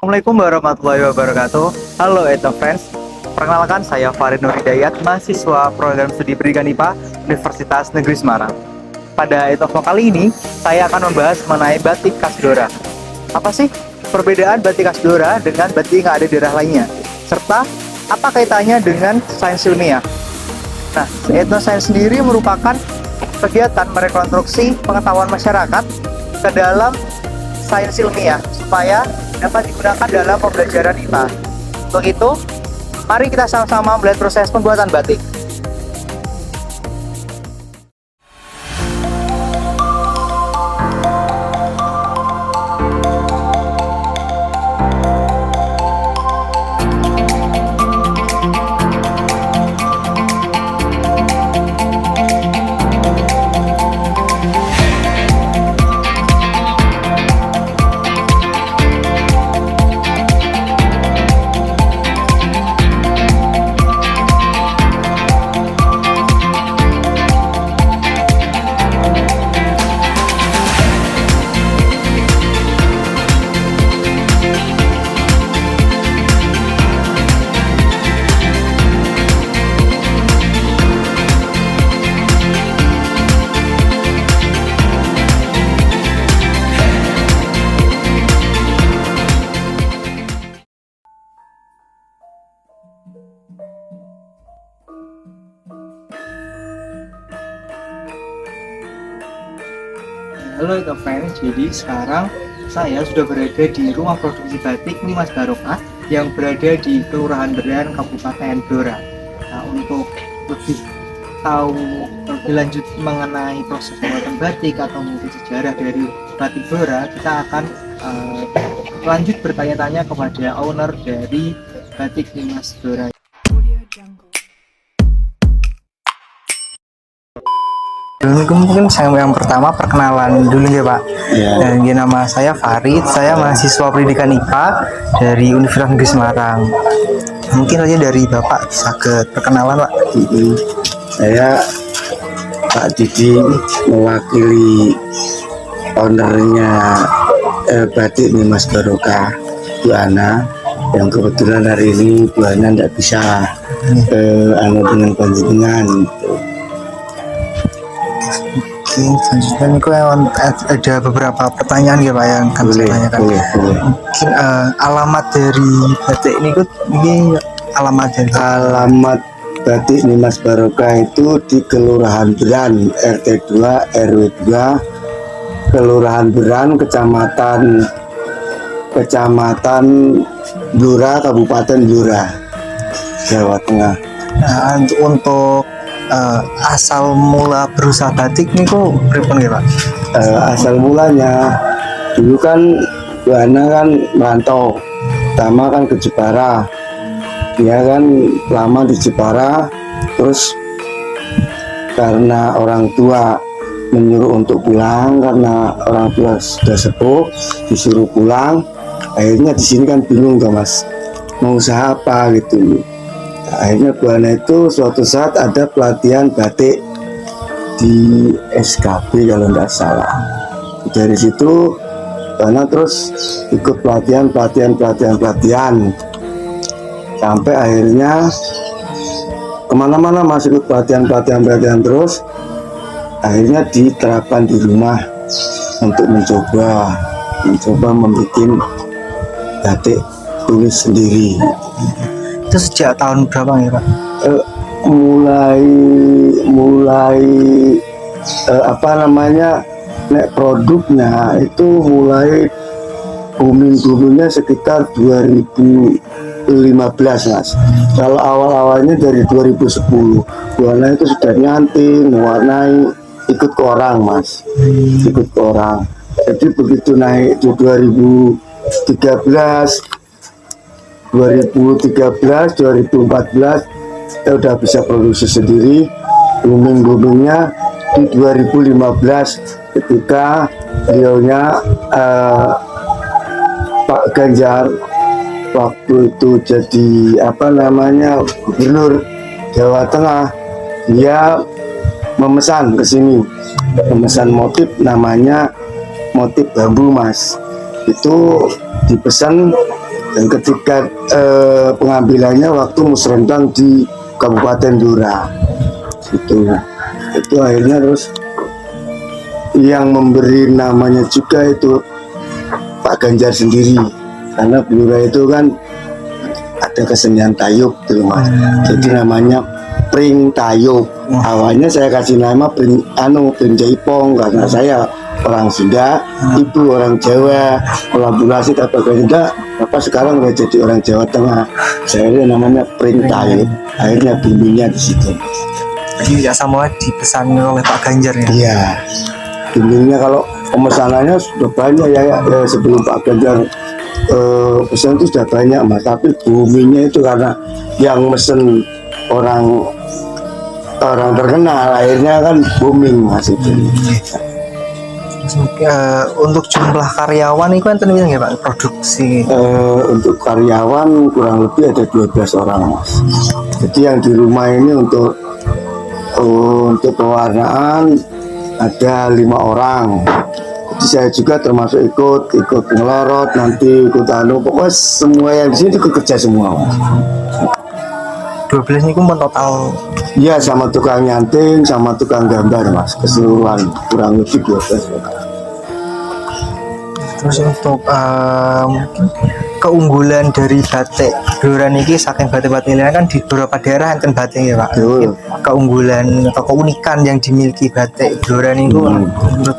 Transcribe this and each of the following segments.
Assalamualaikum warahmatullahi wabarakatuh. Halo Eto Friends. Perkenalkan saya Farid Nur Hidayat, mahasiswa program studi pendidikan IPA Universitas Negeri Semarang. Pada Etofo kali ini, saya akan membahas mengenai batik khas Blora. Apa sih perbedaan batik khas Blora dengan batik yang ada di daerah lainnya? Serta apa kaitannya dengan sains ilmiah? Nah, etnosains sendiri merupakan kegiatan merekonstruksi pengetahuan masyarakat ke dalam sains ilmiah supaya dapat digunakan dalam pembelajaran IPA. Untuk itu, mari kita sama-sama melihat proses pembuatan batik. Halo Eto Friends, jadi sekarang saya sudah berada di rumah produksi batik Nimas Barokah yang berada di Kelurahan Beran, Kabupaten Blora. Nah, untuk lebih tahu lebih lanjut mengenai proses pembuatan batik atau mungkin sejarah dari batik Blora, kita akan lanjut bertanya-tanya kepada owner dari batik Nimas Blora. Mungkin saya yang pertama perkenalan dulu ya Pak. Dan nama saya Farid, saya mahasiswa pendidikan IPA dari Universitas Negeri Semarang. Mungkin aja dari Bapak bisa ke perkenalan Pak. Saya Pak Didi, mewakili ownernya batik Nimas Barokah, Bu Ana, yang kebetulan hari ini Bu Ana tidak bisa dengan panjenengan. Selanjutnya ada beberapa pertanyaan ya Pak yang akan saya tanyakan. Mungkin alamat dari batik ini Alamat batik Nimas Barokah itu di Kelurahan Beran, RT 2 RW 2, Kelurahan Beran, Kecamatan Blora, Kabupaten Blora, Jawa Tengah. Nah, untuk asal mula berusaha batik ini kok pripun ya Pak? Asal mulanya dulu kan Bu Ana kan merantau, pertama kan ke Jepara, dia kan lama di Jepara, terus karena orang tua menyuruh untuk pulang, karena orang tua sudah sepuh disuruh pulang, akhirnya di sini kan bingung kan Mas, mau usaha apa gitu. Akhirnya Bu Ana itu suatu saat ada pelatihan batik di SKB kalau tidak salah. Dari situ Bu Ana terus ikut pelatihan sampai akhirnya kemana-mana masih ikut pelatihan terus. Akhirnya diterapkan di rumah untuk mencoba membuat batik tulis sendiri. Itu sejak tahun berapa ya Pak? Nek produknya itu mulai boomingnya sekitar 2015 Mas. Kalau awalnya dari 2010, warna itu sudah nyanting, mewarnai, ikut ke orang Mas, ikut ke orang. Jadi begitu naik di 2014, 2014 kita udah bisa produksi sendiri. Boomingnya di 2015 ketika beliaunya Pak Ganjar waktu itu jadi gubernur Jawa Tengah, dia memesan ke sini, memesan motif namanya motif bambu Mas. Itu dipesan Dan ketika pengambilannya waktu musrembang di Kabupaten Blora itu akhirnya terus yang memberi namanya juga itu Pak Ganjar sendiri, karena Blora itu kan ada kesenian tayub gitu Mas. Jadi namanya Pring Tayub. Awalnya saya kasih nama Pring Jaipong karena saya orang Sunda, ibu orang Jawa, kolaborasi kata Sunda, Bapak sekarang udah jadi orang Jawa Tengah. Saya namanya Pring Tayub. Akhirnya bimbingnya di situ. Jadi ya sama dipesan oleh Pak Ganjar ya. Iya. Bimbingnya kalau pemesanannya sudah banyak ya sebelum Pak Ganjar pesan itu sudah banyak Mas, tapi boomingnya itu karena yang mesen orang terkenal, akhirnya kan booming Mas itu. Untuk jumlah karyawan itu kan tadi ya Pak produksi. Untuk karyawan kurang lebih ada 12 orang Mas. Jadi yang di rumah ini untuk pewarnaan ada 5 orang. Jadi saya juga termasuk ikut ngelorot, nanti ikut pokoknya semua yang di sini ikut kerja semua Mas. 12 ini pun total. Iya, sama tukang nyanting, sama tukang gambar Mas, keseluruhan kurang lebih 12 orang. Terus untuk mungkin keunggulan dari batik Blora ini saking batik-batik lain kan di beberapa daerah enten batik ya Pak. Mungkin keunggulan atau keunikan yang dimiliki batik Blora ini menurut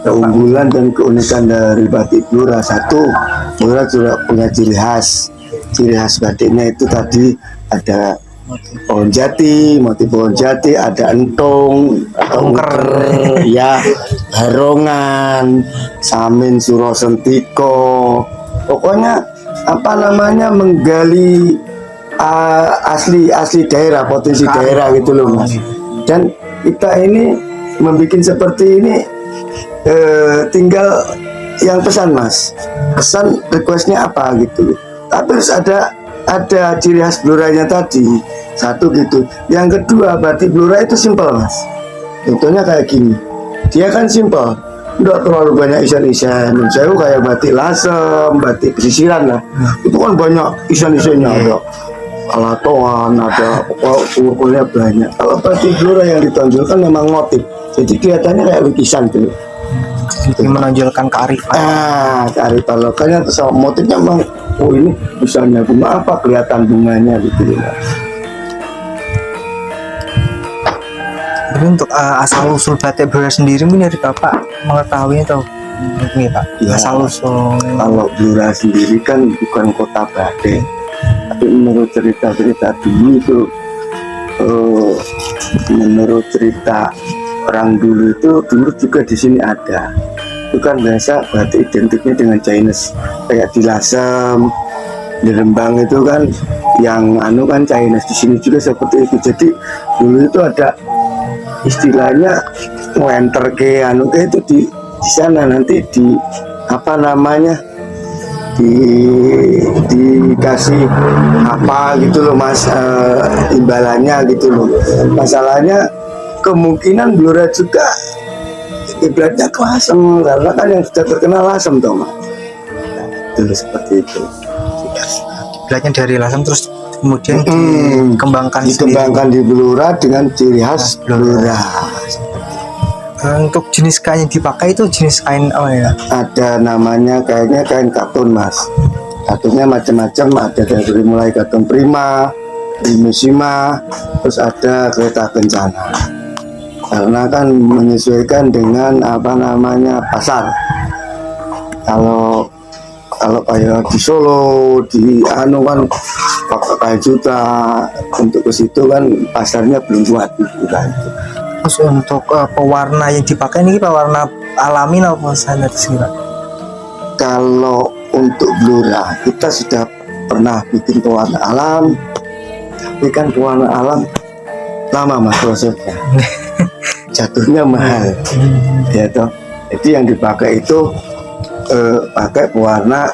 keunggulan dan keunikan dari batik Blora, satu, Blora juga punya ciri khas batiknya itu tadi ada pohon jati, ada entong, ungker, ya, barongan, samin, suro, sentiko, pokoknya menggali asli daerah, potensi daerah gitu loh Mas. Dan kita ini membuat seperti ini tinggal yang pesan Mas, requestnya apa gitu, tapi harus ada ciri khas Bloranya tadi, satu gitu. Yang kedua, batik Blora itu simpel Mas. Contohnya kayak gini, dia kan simpel, nggak terlalu banyak isan-isan. Saya kayak batik lasem, batik pesisiran lah, itu kan banyak isan-isannya, ada alatoan, ada pokoknya banyak. Kalau batik Blora yang ditonjolkan memang motif, jadi kelihatannya kayak lukisan gitu. Jadi menonjolkan kearifan. Kearifan lokalnya, terus motifnya memang, oh ini misalnya bunga apa, kelihatan bunganya gitu ya. Tapi untuk asal usul batik Blora sendiri mungkin dari Bapak mengetahui atau ini Pak? Ya, asal usul. Kalau Blora sendiri kan bukan kota batik, tapi menurut cerita dulu itu, menurut cerita orang dulu itu dulu juga di sini ada. Itu kan biasa batik identiknya dengan Chinese, kayak di Lasem, di Rembang itu kan yang kan Chinese, di sini juga seperti itu. Jadi dulu itu ada istilahnya wenter ke itu di sana, nanti dikasih apa gitu loh Mas, imbalannya gitu loh. Masalahnya kemungkinan Blora juga ibaratnya ke Lasem, karena kan yang sudah terkenal Lasem toh Mas. Dulu seperti itu. Belajarnya dari Lasem terus kemudian dikembangkan di Blora dengan ciri khas Blora. Untuk jenis kain yang dipakai itu jenis kain apa ya? Ada namanya kayaknya kain katun Mas. Katunnya macam-macam, ada dari mulai katun prima, primisima, terus ada kereta kencana. Karena kan menyesuaikan dengan pasar. Kalau kayak di Solo, di kan pakai juta, untuk ke situ kan pasarnya belum kuat gitu kan. Terus untuk pewarna yang dipakai ini pewarna alami atau sintetis Pak? Kalau untuk Blora kita sudah pernah bikin pewarna alam, tapi kan pewarna alam lama Mas prosesnya, jatuhnya mahal, ya toh. Jadi yang dipakai itu pakai pewarna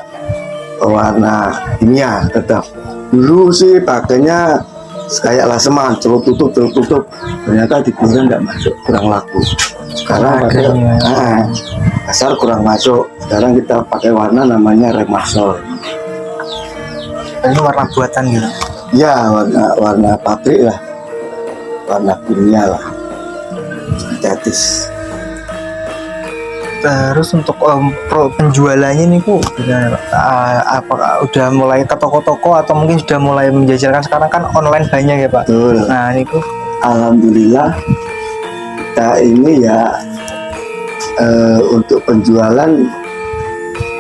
kimia tetap. Dulu sih pakainya kayak laseman, celup tutup, ternyata di Blora nggak masuk, kurang laku. Sekarang pakai pasar kurang masuk. Sekarang kita pakai warna namanya Remasol. ini warna buatan gitu. Ya, warna pabrik lah, warna kimia lah, sintetis. Terus untuk penjualannya nih Bu, gimana, Pak? Apakah udah mulai ke toko-toko atau mungkin sudah mulai menjajarkan? Sekarang kan online banyak ya Pak. Betul. Nah ini Bu, Alhamdulillah kita ini ya untuk penjualan,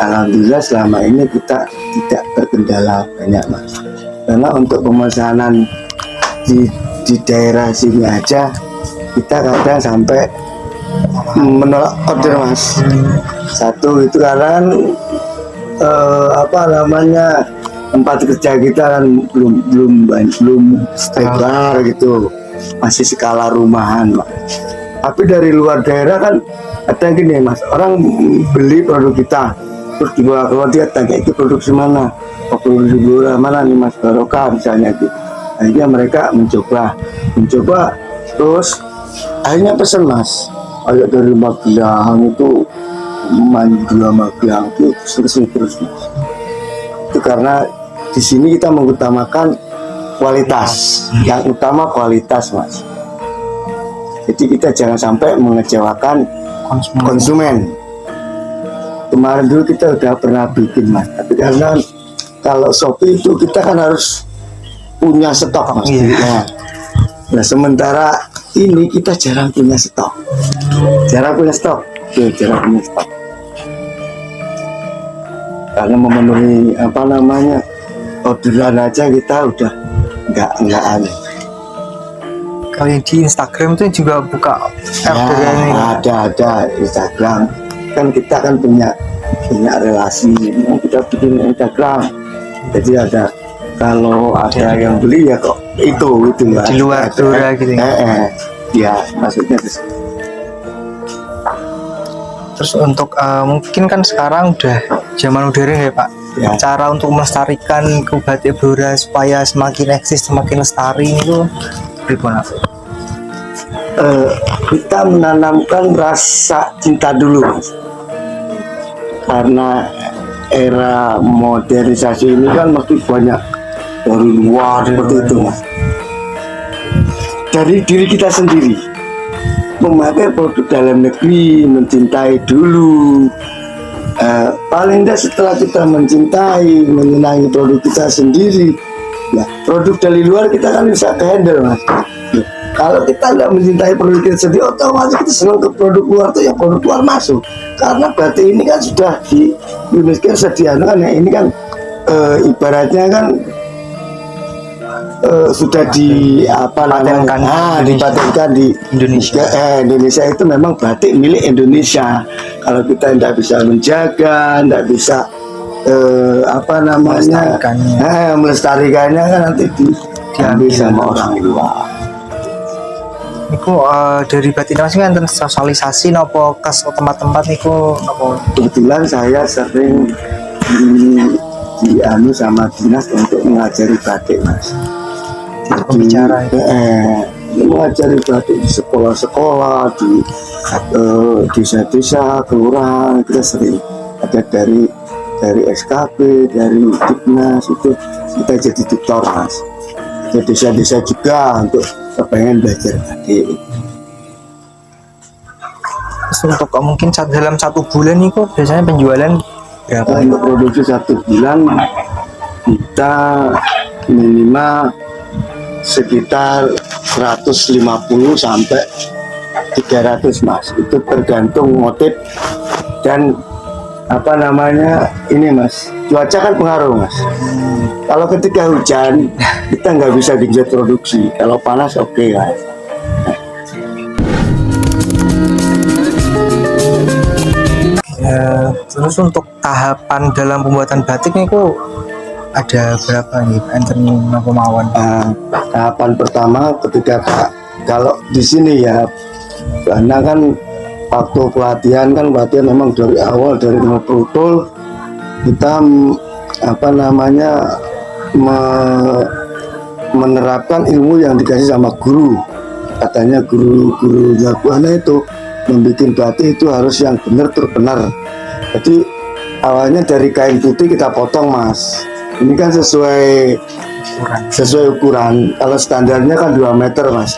alhamdulillah selama ini kita tidak terkendala banyak Mas. Karena untuk pemesanan di daerah sini aja kita kadang sampai menolak order Mas. Satu itu karena kan tempat kerja kita kan belum lebar gitu, masih skala rumahan Mas. Tapi dari luar daerah kan ada yang gini Mas, orang beli produk kita terus dibawa keluar, dia tanya itu produksi mana, produksi mana nih Mas, Barokah misalnya gitu. Akhirnya mereka mencoba terus akhirnya pesen Mas, kayak dari Magelang itu Magelang itu selesai terus Mas. Itu karena di sini kita mengutamakan kualitas, yang utama kualitas Mas. Jadi kita jangan sampai mengecewakan konsumen. Kemarin dulu kita udah pernah bikin Mas, tapi karena kalau Shopee itu kita kan harus punya stok Mas. Nah sementara ini kita jarang punya stok. Karena memenuhi orderan aja kita udah nggak aneh. kalau yang di Instagram itu juga buka orderan ini. Ada Instagram. Kan kita kan punya relasi, kita bikin Instagram. Jadi ada, kalau ada yang beli ya kok itu Mbak. Di luar Dora gitu. Ya maksudnya Terus untuk mungkin kan sekarang udah zaman modern ya Pak. Ya. Cara untuk melestarikan ke batik Blora supaya semakin eksis, semakin lestari itu bagaimana? Kita menanamkan rasa cinta dulu Mas. Karena era modernisasi ini kan masih banyak dari luar seperti itu Mas. Dari diri kita sendiri memakai produk dalam negeri, mencintai dulu. Paling tidak setelah kita mencintai, menyenangi produk kita sendiri, ya produk dari luar kita kan bisa handle Mas. Kalau kita tidak mencintai produk kita sendiri, otomatis kita senang ke produk luar tuh, ya produk luar masuk. Karena batik ini kan sudah di UNESCO sediakan ya, ini kan ibaratnya kan sudah dipatenkan di Indonesia. Indonesia itu memang batik milik Indonesia. Kalau kita tidak bisa menjaga, tidak bisa melestarikannya kan nanti diambil sama orang luar. Niku dari batik Mas kan sosialisasi nopo ke tempat-tempat niku nopo? Kebetulan saya sering dianu sama dinas untuk mengajari batik Mas. Pembicara mengajari batik di sekolah-sekolah, di desa-desa, kelurahan. Kita sering ada dari SKP, dari Dignas, itu kita jadi tutor Mas. Ke desa-desa juga untuk kepengen belajar batik. Terus untuk mungkin dalam 1 bulan nih kok biasanya penjualan berapa? Untuk produksi 1 bulan kita minimal sekitar 150 sampai 300 Mas. Itu tergantung motif dan ini Mas, cuaca kan pengaruh Mas. Kalau ketika hujan kita nggak bisa digenjot produksi, kalau panas oke Mas. Terus untuk tahapan dalam pembuatan batik nih kok ada berapa nih enten kemauan? Tahapan pertama ketika kalau di sini ya, karena kan waktu pelatihan memang dari awal, dari ngeprotol kita menerapkan ilmu yang dikasih sama guru. Katanya guru jagoannya itu membuat batik itu harus yang benar terbenar. Jadi awalnya dari kain putih kita potong Mas, Ini kan sesuai ukuran. Kalau standarnya kan 2 meter Mas.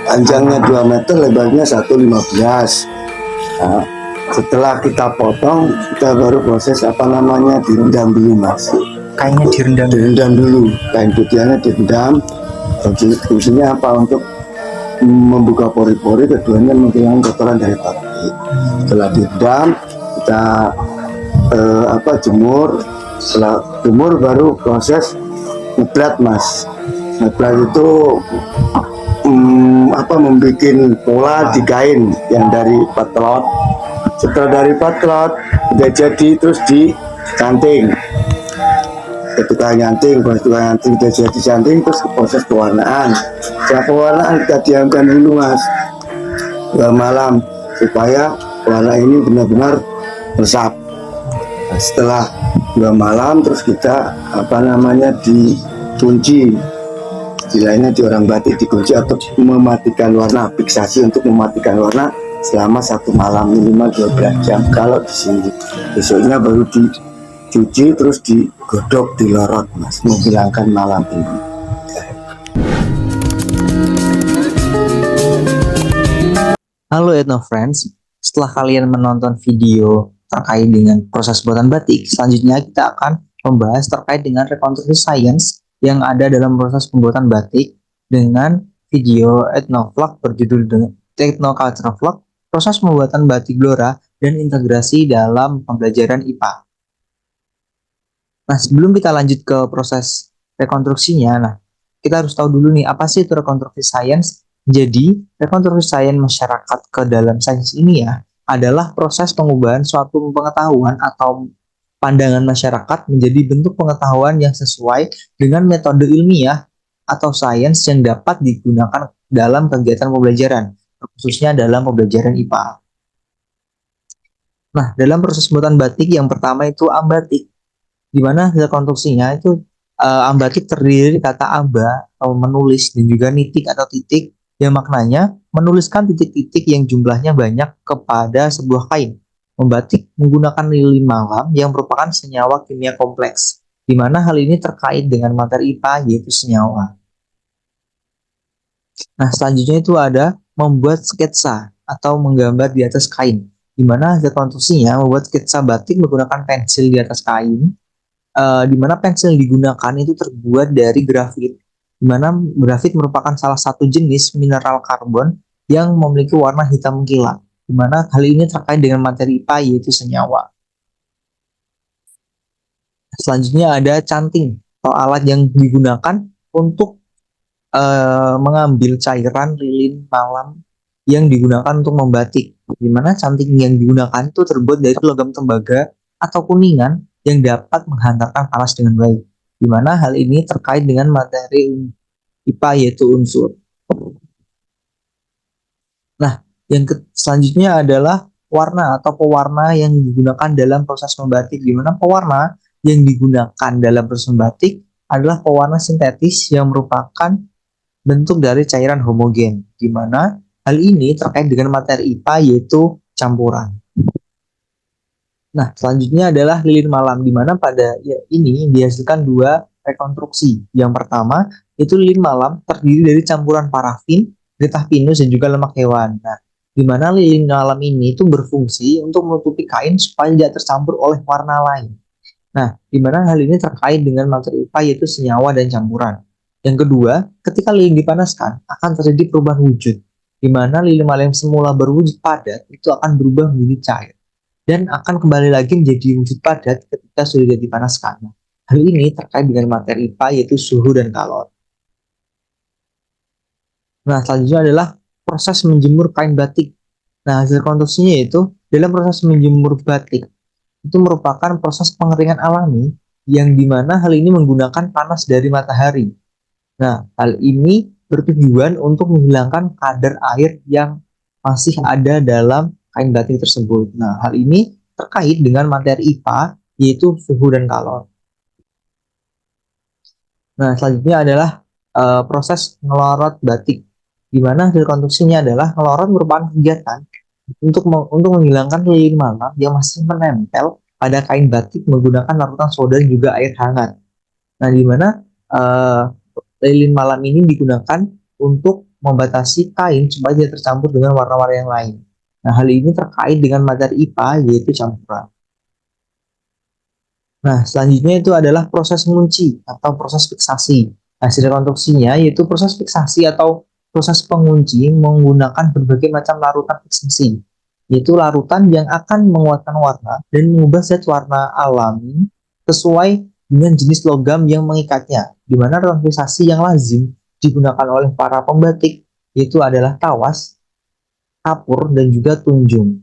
Panjangnya 2 meter, lebarnya 1,15. Nah, setelah kita potong, kita baru proses direndam dulu Mas. Kainnya direndam. Direndam dulu, kain putihnya direndam. Fungsinya apa? Untuk membuka pori-pori, keduanya menghilangkan kotoran dari pabrik. Setelah direndam, kita jemur. Setelah jemur baru proses ngeplat Mas. Ngeplat itu membuat pola di kain yang dari patlot. Setelah dari patlot udah jadi, terus dicanting. Ketika nyanting udah jadi canting, terus proses pewarnaan. Setelah pewarnaan kita diamkan dulu Mas 2 malam supaya warna ini benar-benar resap. Nah, setelah 2 malam terus kita dikunci, istilahnya di orang batik dikunci atau mematikan warna, fiksasi untuk mematikan warna selama 1 malam, minimal 12 jam. Kalau di sini besoknya baru dicuci, terus digodok, dilorot Mas, menghilangkan malam ini. Halo Ethno Friends, setelah kalian menonton video terkait dengan proses buatan batik, selanjutnya kita akan membahas terkait dengan rekonstruksi sains yang ada dalam proses pembuatan batik dengan video etnovlog berjudul Techno Culture Vlog, proses pembuatan batik Blora dan integrasi dalam pembelajaran IPA. Nah, sebelum kita lanjut ke proses rekonstruksinya, kita harus tahu dulu nih, apa sih itu rekonstruksi sains? Jadi, rekonstruksi sains masyarakat ke dalam sains ini adalah proses pengubahan suatu pengetahuan atau pandangan masyarakat menjadi bentuk pengetahuan yang sesuai dengan metode ilmiah atau sains yang dapat digunakan dalam kegiatan pembelajaran, khususnya dalam pembelajaran IPA. Nah, dalam proses pembuatan batik yang pertama itu ambatik, di mana rekonstruksinya itu ambatik terdiri dari kata amba atau menulis dan juga nitik atau titik yang maknanya menuliskan titik-titik yang jumlahnya banyak kepada sebuah kain. Membatik menggunakan lilin malam yang merupakan senyawa kimia kompleks, di mana hal ini terkait dengan materi IPA yaitu senyawa. Nah, selanjutnya itu ada membuat sketsa atau menggambar di atas kain, di mana rekonstruksinya membuat sketsa batik menggunakan pensil di atas kain, di mana pensil yang digunakan itu terbuat dari grafit, di mana grafit merupakan salah satu jenis mineral karbon yang memiliki warna hitam kilat, di mana hal ini terkait dengan materi IPA yaitu senyawa. Selanjutnya ada canting atau alat yang digunakan untuk mengambil cairan lilin malam yang digunakan untuk membatik, di mana canting yang digunakan itu terbuat dari logam tembaga atau kuningan yang dapat menghantarkan panas dengan baik, di mana hal ini terkait dengan materi IPA yaitu unsur. Nah, yang selanjutnya adalah warna atau pewarna yang digunakan dalam proses membatik, di mana pewarna yang digunakan dalam proses membatik adalah pewarna sintetis yang merupakan bentuk dari cairan homogen, di mana hal ini terkait dengan materi IPA yaitu campuran. Nah, selanjutnya adalah lilin malam, di mana pada ini dihasilkan 2 rekonstruksi. Yang pertama, itu lilin malam terdiri dari campuran parafin, getah pinus, dan juga lemak hewan. Nah, di mana lilin malam ini itu berfungsi untuk menutupi kain supaya tidak tercampur oleh warna lain. Nah, di mana hal ini terkait dengan materi IPA yaitu senyawa dan campuran. Yang kedua, ketika lilin dipanaskan, akan terjadi perubahan wujud, di mana lilin malam yang semula berwujud padat itu akan berubah menjadi cair dan akan kembali lagi menjadi wujud padat ketika sudah dipanaskan. Hal ini terkait dengan materi IPA yaitu suhu dan kalor. Nah, selanjutnya adalah proses menjemur kain batik. Nah, hasil rekonstruksinya yaitu dalam proses menjemur batik itu merupakan proses pengeringan alami yang dimana hal ini menggunakan panas dari matahari. Nah, hal ini bertujuan untuk menghilangkan kadar air yang masih ada dalam kain batik tersebut. Nah, hal ini terkait dengan materi IPA yaitu suhu dan kalor. Nah, selanjutnya adalah proses ngelorot batik, di mana rekonstruksinya adalah ngelorot merupakan kegiatan untuk menghilangkan lilin malam yang masih menempel pada kain batik menggunakan larutan soda dan juga air hangat. Nah, di mana lilin malam ini digunakan untuk membatasi kain supaya tidak tercampur dengan warna-warna yang lain. Nah, hal ini terkait dengan materi IPA yaitu campuran. Nah, selanjutnya itu adalah proses mengunci atau proses fiksasi. Hasil rekonstruksinya yaitu proses fiksasi atau proses pengunci menggunakan berbagai macam larutan fiksasi, yaitu larutan yang akan menguatkan warna dan mengubah zat warna alami sesuai dengan jenis logam yang mengikatnya, di mana larutan fiksasi yang lazim digunakan oleh para pembatik yaitu adalah tawas, kapur, dan juga tunjung.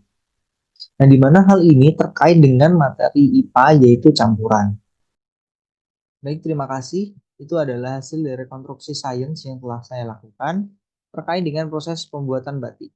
Nah, di mana hal ini terkait dengan materi IPA yaitu campuran. Baik, terima kasih. Itu adalah hasil dari rekonstruksi sains yang telah saya lakukan terkait dengan proses pembuatan batik.